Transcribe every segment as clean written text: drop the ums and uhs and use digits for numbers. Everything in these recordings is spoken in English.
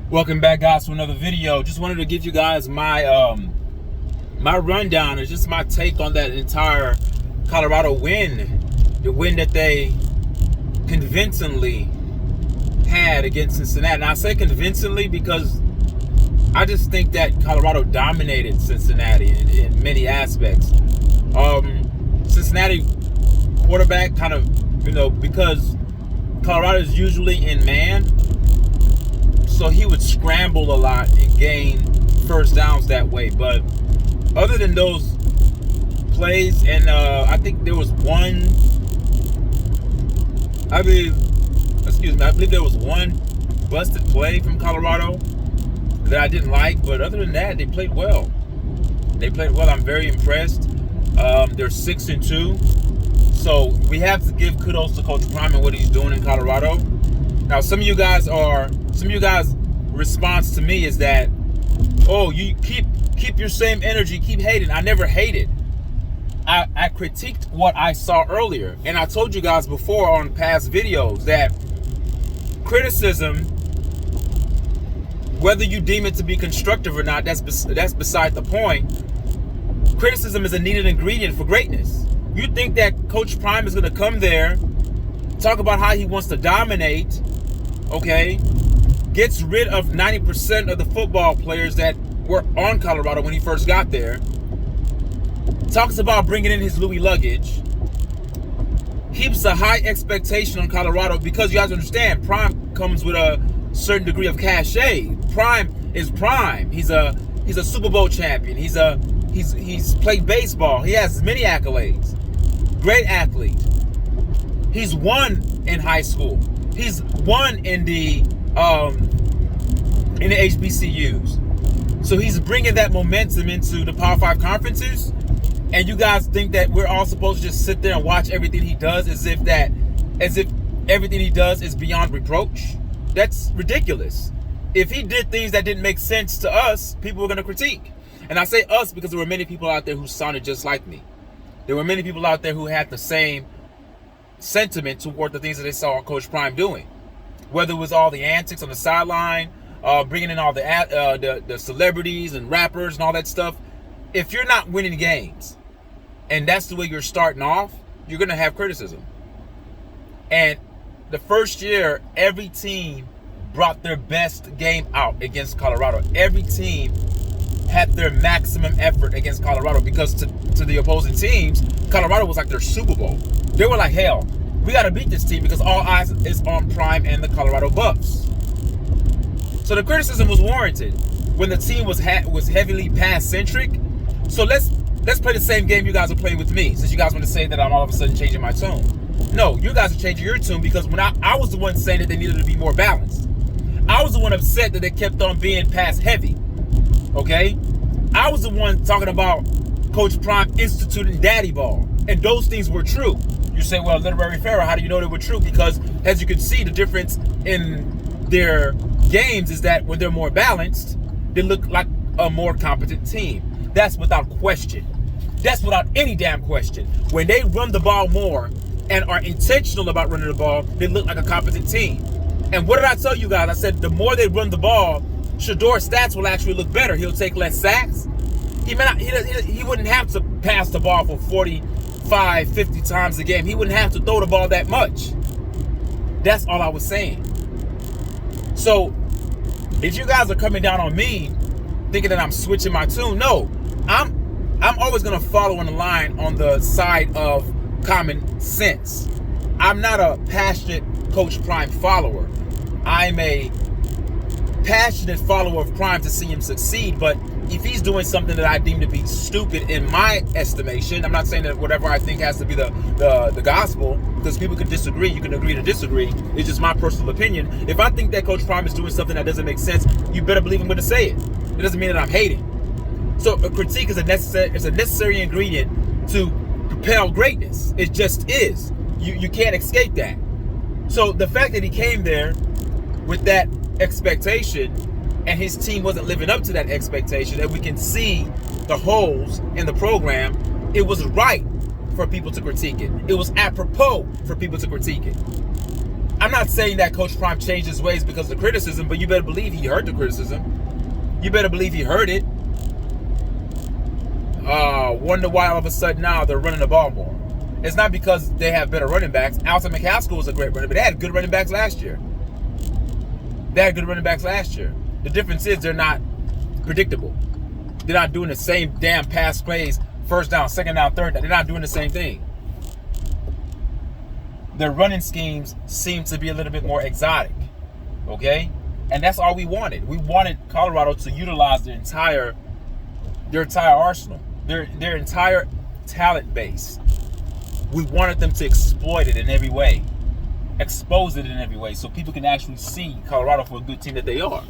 Welcome back, guys, to another video. Just wanted to give you guys my my rundown, or just my take on that entire Colorado win, the win that they convincingly had against Cincinnati. And I say convincingly because I just think that Colorado dominated Cincinnati in many aspects. Cincinnati quarterback kind of, because Colorado is usually in man, so he would scramble a lot and gain first downs that way. But other than those plays, and I think there was one, I believe there was one busted play from Colorado that I didn't like. But other than that, they played well. I'm very impressed. They're 6-2. So we have to give kudos to Coach Prime and what he's doing in Colorado. Now, some of you guys' response to me is that, oh, you keep your same energy, keep hating. I never hated. I critiqued what I saw earlier, and I told you guys before on past videos that criticism, whether you deem it to be constructive or not, that's beside the point. Criticism is a needed ingredient for greatness. You think that Coach Prime is going to come there, talk about how he wants to dominate, okay, gets rid of 90% of the football players that were on Colorado when he first got there, talks about bringing in his Louis luggage, heaps a high expectation on Colorado, because you have to understand, Prime comes with a certain degree of cachet. Prime is Prime. He's a Super Bowl champion. He's played baseball. He has many accolades. Great athlete. He's won in high school. He's won in the HBCUs. So he's bringing that momentum into the Power 5 conferences. And you guys think that we're all supposed to just sit there and watch everything he does as if everything he does is beyond reproach? That's ridiculous. If he did things that didn't make sense to us, people were going to critique. And I say us because there were many people out there who sounded just like me. There were many people out there who had the same sentiment toward the things that they saw Coach Prime doing. Whether it was all the antics on the sideline, bringing in all the celebrities and rappers and all that stuff. If you're not winning games, and that's the way you're starting off, you're going to have criticism. And the first year, every team brought their best game out against Colorado. Every team had their maximum effort against Colorado, because to the opposing teams, Colorado was like their Super Bowl. They were like, hell, we got to beat this team because all eyes is on Prime and the Colorado Buffs. So the criticism was warranted when the team was heavily pass-centric. So let's play the same game you guys are playing with me, since you guys want to say that I'm all of a sudden changing my tone. No, you guys are changing your tune, because when I was the one saying that they needed to be more balanced. I was the one upset that they kept on being pass-heavy. Okay? I was the one talking about Coach Prime instituting daddy ball. And those things were true. You say, well, Literary Pharaoh, how do you know they were true? Because, as you can see, the difference in their games is that when they're more balanced, they look like a more competent team. That's without question. That's without any damn question. When they run the ball more and are intentional about running the ball, they look like a competent team. And what did I tell you guys? I said the more they run the ball, Shador's stats will actually look better. He'll take less sacks. He wouldn't have to pass the ball for 45, 50 times a game. He wouldn't have to throw the ball that much. That's all I was saying. So if you guys are coming down on me thinking that I'm switching my tune, no. I'm always going to follow in the line on the side of common sense. I'm not a passionate Coach Prime follower. I'm a passionate follower of Prime to see him succeed, but if he's doing something that I deem to be stupid in my estimation, I'm not saying that whatever I think has to be the gospel, because people can disagree. You can agree to disagree. It's just my personal opinion. If I think that Coach Prime is doing something that doesn't make sense, you better believe I'm going to say it. It doesn't mean that I'm hating. So a critique is a necessary ingredient to propel greatness. It just is. You can't escape that. So the fact that he came there with that expectation and his team wasn't living up to that expectation, and we can see the holes in the program, it was right for people to critique it. It was apropos for people to critique it. I'm not saying that Coach Prime changed his ways because of the criticism, but you better believe he heard the criticism. You better believe he heard it. Wonder why all of a sudden now they're running the ball more. It's not because they have better running backs. Alton McCaskill was a great runner, but they had good running backs last year. The difference is they're not predictable. They're not doing the same damn pass plays, first down, second down, third down. They're not doing the same thing. Their running schemes seem to be a little bit more exotic, okay? And that's all we wanted. We wanted Colorado to utilize their entire arsenal, their entire talent base. We wanted them to exploit it in every way, expose it in every way, so people can actually see Colorado for a good team that they are.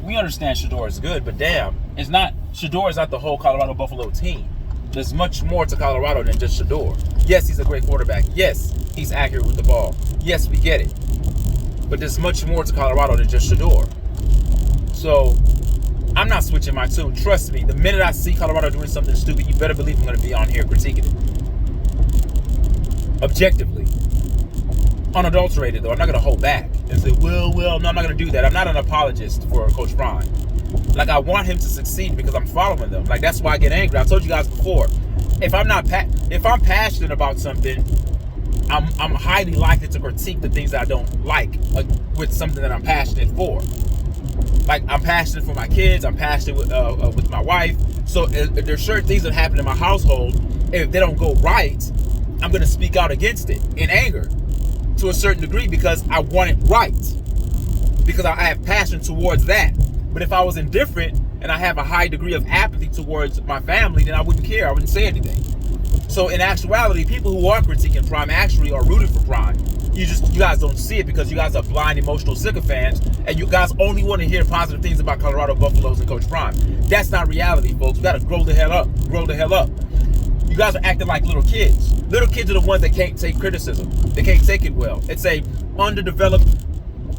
We understand Shedeur is good, but damn, Shedeur is not the whole Colorado Buffalo team. There's much more to Colorado than just Shedeur. Yes, he's a great quarterback. Yes, he's accurate with the ball. Yes, we get it. But there's much more to Colorado than just Shedeur. So, I'm not switching my tune. Trust me, the minute I see Colorado doing something stupid, you better believe I'm going to be on here critiquing it. Objectively. Unadulterated, though. I'm not going to hold back and say, well, no, I'm not going to do that. I'm not an apologist for Coach Prime. Like, I want him to succeed because I'm following them. Like, that's why I get angry. I told you guys before, if I'm passionate about something, I'm highly likely to critique the things that I don't like with something that I'm passionate for. Like, I'm passionate for my kids. I'm passionate with my wife. So if there's certain things that happen in my household, if they don't go right, I'm going to speak out against it in anger to a certain degree because I want it right. Because I have passion towards that. But if I was indifferent and I have a high degree of apathy towards my family, then I wouldn't care. I wouldn't say anything. So in actuality, people who are critiquing Prime actually are rooting for Prime. You guys don't see it because you guys are blind, emotional sycophants, and you guys only want to hear positive things about Colorado Buffaloes and Coach Prime. That's not reality, folks. We got to grow the hell up. Grow the hell up. You guys are acting like little kids. Little kids are the ones that can't take criticism. They can't take it well. It's a underdeveloped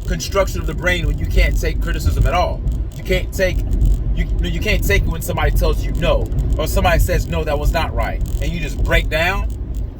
construction of the brain when you can't take criticism at all. You can't take it when somebody tells you no, or somebody says no, that was not right, and you just break down.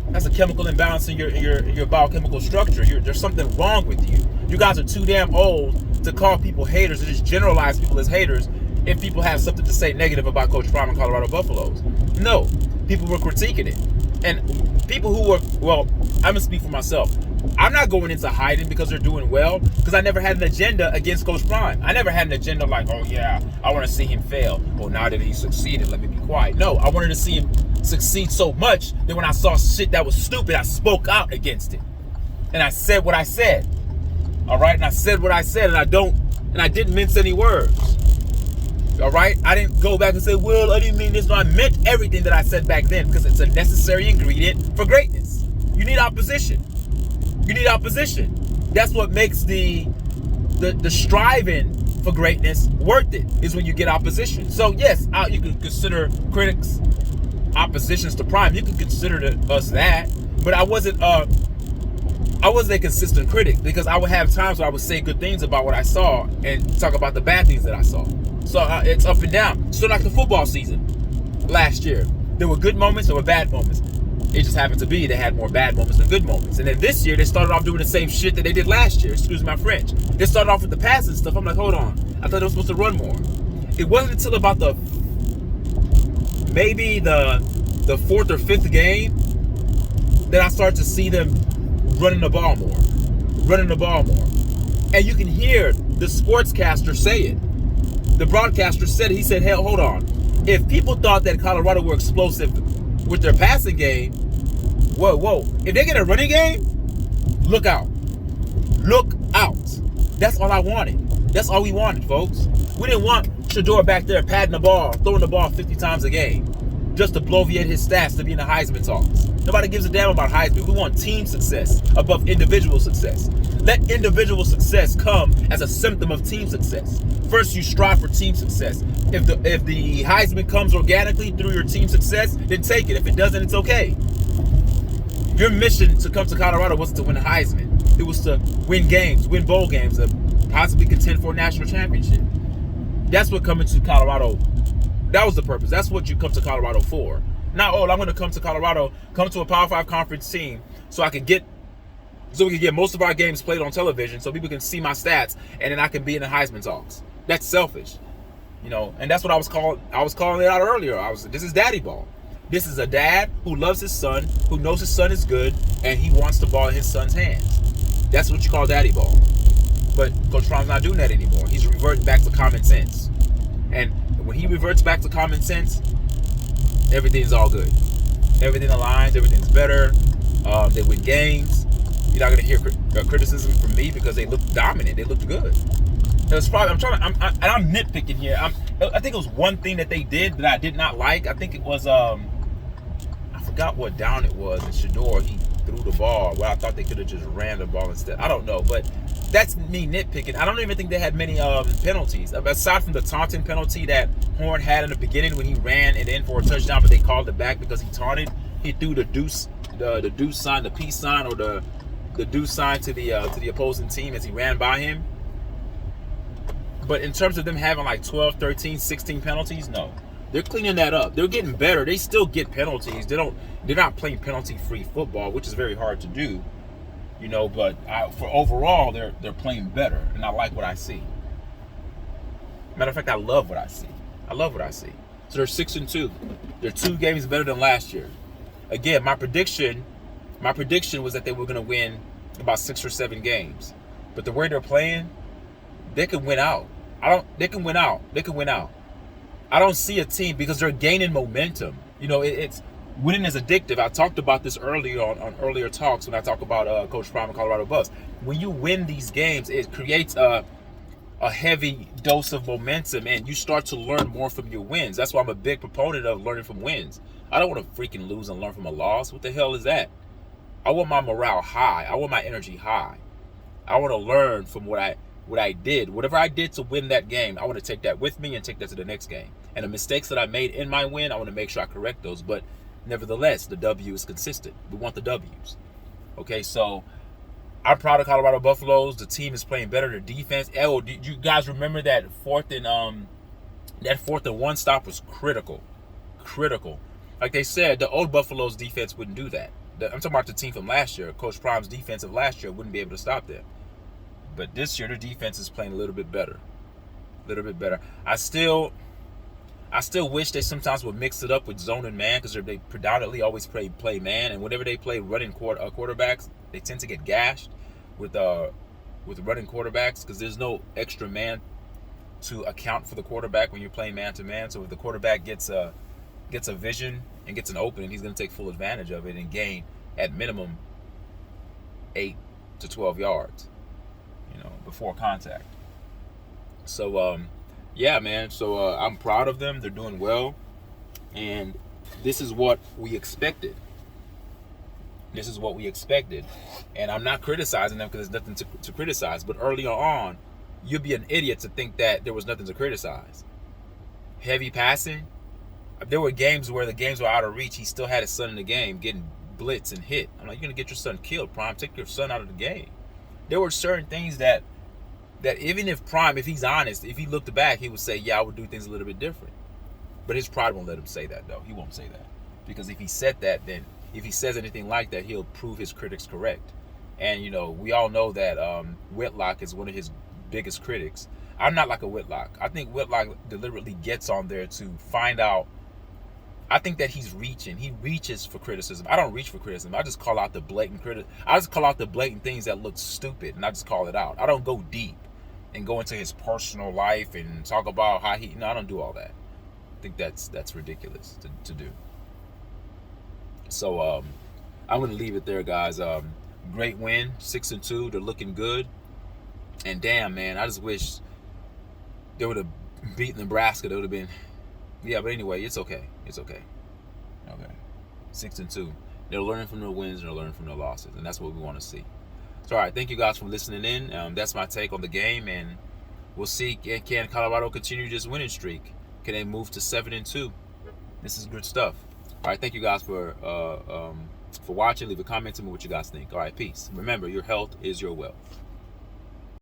That's a chemical imbalance in your biochemical structure. There's something wrong with you. You guys are too damn old to call people haters and just generalize people as haters if people have something to say negative about Coach Prime and Colorado Buffaloes. No, people were critiquing it. And people who were, well, I'm going to speak for myself. I'm not going into hiding because they're doing well, because I never had an agenda against Coach Prime. I never had an agenda like, oh yeah, I want to see him fail. Oh, now that he succeeded, let me be quiet. No, I wanted to see him succeed so much that when I saw shit that was stupid, I spoke out against it. And I said what I said. All right? And I said what I said, and I didn't mince any words. All right? I didn't go back and say, well, I didn't mean this. No, I meant everything that I said back then because it's a necessary ingredient for greatness. You need opposition. You need opposition. That's what makes the striving for greatness worth it, is when you get opposition. So yes, you can consider critics oppositions to Prime. You can consider us that, but I wasn't a consistent critic because I would have times where I would say good things about what I saw and talk about the bad things that I saw. So it's up and down. So like the football season last year, there were good moments, there were bad moments. It just happened to be they had more bad moments than good moments. And then this year, they started off doing the same shit that they did last year. Excuse my French. They started off with the passing stuff. I'm like, hold on. I thought they were supposed to run more. It wasn't until about maybe the fourth or fifth game that I started to see them running the ball more. And you can hear the sportscaster say it. The broadcaster said it. He said, hell, hold on. If people thought that Colorado were explosive with their passing game, whoa. If they get a running game, look out. Look out. That's all I wanted. That's all we wanted, folks. We didn't want Shedeur back there patting the ball, throwing the ball 50 times a game, just to bloviate his stats to be in the Heisman talks. Nobody gives a damn about Heisman. We want team success above individual success. Let individual success come as a symptom of team success. First, you strive for team success. If the Heisman comes organically through your team success, then take it. If it doesn't, it's okay. Your mission to come to Colorado wasn't to win a Heisman. It was to win games, win bowl games, to possibly contend for a national championship. That's what coming to Colorado, that was the purpose. That's what you come to Colorado for. Not, oh, I'm going to come to Colorado, come to a Power 5 conference team so I can get so we can get most of our games played on television, so people can see my stats, and then I can be in the Heisman talks. That's selfish, and that's what I was calling it out earlier. This is daddy ball. This is a dad who loves his son, who knows his son is good, and he wants the ball in his son's hands. That's what you call daddy ball. But Coach Prom's not doing that anymore. He's reverting back to common sense. And when he reverts back to common sense, everything's all good. Everything aligns. Everything's better. They win games. You're not going to hear criticism from me because they look dominant. They looked good. I'm nitpicking here. I think it was one thing that they did that I did not like. I think it was I forgot what down it was. And Shador, he threw the ball. Well, I thought they could have just ran the ball instead. I don't know, but that's me nitpicking. I don't even think they had many penalties aside from the taunting penalty that Horn had in the beginning when he ran it in for a touchdown, but they called it back because he taunted. He threw the deuce sign, the peace sign, or the deuce sign to the opposing team as he ran by him. But in terms of them having like 12, 13, 16 penalties, no. They're cleaning that up. They're getting better. They still get penalties. They're not playing penalty-free football, which is very hard to do. But for overall, they're playing better, and I like what I see. Matter of fact, I love what I see. So they're 6-2. They're 2 games better than last year. Again, my prediction was that they were going to win about 6 or 7 games. But the way they're playing, they can win out. They can win out. I don't see a team because they're gaining momentum. It's winning is addictive. I talked about this earlier on earlier talks when I talk about Coach Prime and Colorado Buffs. When you win these games, it creates a heavy dose of momentum, and you start to learn more from your wins. That's why I'm a big proponent of learning from wins. I don't want to freaking lose and learn from a loss. What the hell is that? I want my morale high. I want my energy high. I want to learn from what I did. Whatever I did to win that game, I want to take that with me and take that to the next game. And the mistakes that I made in my win, I want to make sure I correct those. But nevertheless, the W is consistent. We want the W's. Okay, so I'm proud of Colorado Buffaloes. The team is playing better. Their defense. Oh, did you guys remember that fourth and 1 stop was critical? Like they said, the old Buffaloes defense wouldn't do that. I'm talking about the team from last year. Coach Prime's defense of last year wouldn't be able to stop them. But this year, their defense is playing a little bit better. I still wish they sometimes would mix it up with zone and man, because they predominantly always play man. And whenever they play running quarterbacks, they tend to get gashed with running quarterbacks because there's no extra man to account for the quarterback when you're playing man to man. So if the quarterback gets a vision and gets an opening, he's going to take full advantage of it and gain at minimum 8 to 12 yards. Before contact. So, yeah, man. So I'm proud of them. They're doing well. And this is what we expected. And I'm not criticizing them because there's nothing to criticize. But earlier on, you'd be an idiot to think that there was nothing to criticize. Heavy passing. There were games where the games were out of reach. He still had his son in the game getting blitzed and hit. I'm like, you're going to get your son killed, Prime. Take your son out of the game. There were certain things that even if Prime, if he's honest, if he looked back, he would say, yeah, I would do things a little bit different. But his pride won't let him say that, though. He won't say that. Because if he said that, then if he says anything like that, he'll prove his critics correct. And, we all know that Whitlock is one of his biggest critics. I'm not like a Whitlock. I think Whitlock deliberately gets on there to find out. I think that he's reaching. He reaches for criticism. I don't reach for criticism. I just call out the blatant I just call out the blatant things that look stupid, and I just call it out. I don't go deep and go into his personal life and talk about how he. No, I don't do all that. I think that's ridiculous to do. So I'm going to leave it there, guys. Great win, 6-2. They're looking good. And damn, man, I just wish they would have beaten Nebraska. They would have been. Yeah, but anyway, it's okay. Okay. 6-2. They're learning from their wins and they're learning from their losses, and that's what we want to see. So, all right, thank you guys for listening in. That's my take on the game, and we'll see. Can Colorado continue this winning streak? Can they move to 7-2? This is good stuff. All right, thank you guys for watching. Leave a comment to me what you guys think. All right, peace. Remember, your health is your wealth.